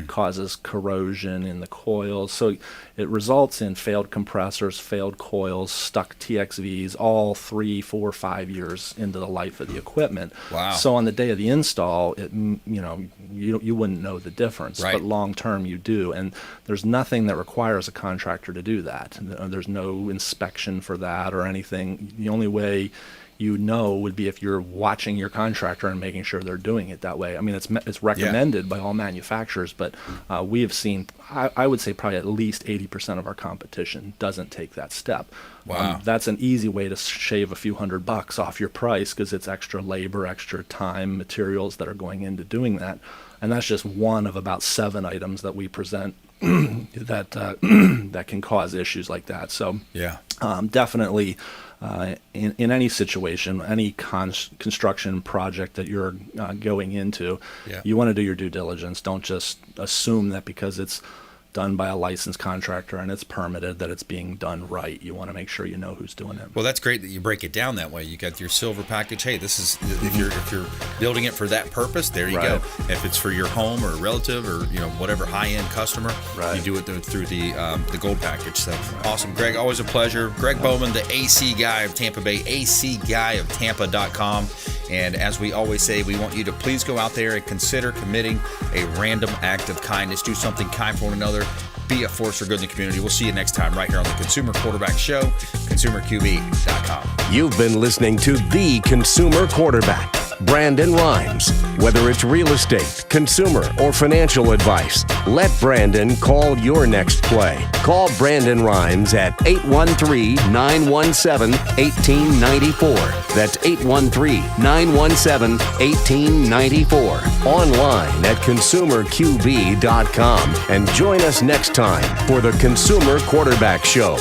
causes corrosion in the coils. So it results in failed compressors, failed coils, stuck TXVs, all 3, 4, 5 years into the life of the equipment. Wow. So on the day of the install, you wouldn't know the difference, right. But long term you do. And there's nothing that requires a contractor to do that. There's no inspection for that or anything. The only way you know would be if you're watching your contractor and making sure they're doing it that way. I mean, it's recommended by all manufacturers, but we have seen, I would say probably at least 80% of our competition doesn't take that step. Wow. That's an easy way to shave a few $100 off your price because it's extra labor, extra time, materials that are going into doing that. And that's just one of about 7 items that we present that can cause issues like that. So yeah, definitely in any situation, any construction project that you're going into, you want to do your due diligence. Don't just assume that because it's done by a licensed contractor and it's permitted that it's being done right. You want to make sure you know who's doing it. Well, that's great that you break it down that way. You got your silver package. Hey, this is if you're building it for that purpose, there you go. If it's for your home or relative or whatever high-end customer, you do it through the gold package. So awesome, Greg. Always a pleasure. Greg Bowman, the AC guy of Tampa Bay, acguyoftampa.com. And as we always say, we want you to please go out there and consider committing a random act of kindness. Do something kind for one another. Be a force for good in the community. We'll see you next time right here on the Consumer Quarterback Show, consumerqb.com. You've been listening to The Consumer Quarterback, Brandon Rhymes. Whether it's real estate, consumer, or financial advice, let Brandon call your next play. Call Brandon Rhymes at 813-917-1894. That's 813-917-1894. Online at consumerqb.com. And join us next time for the Consumer Quarterback Show.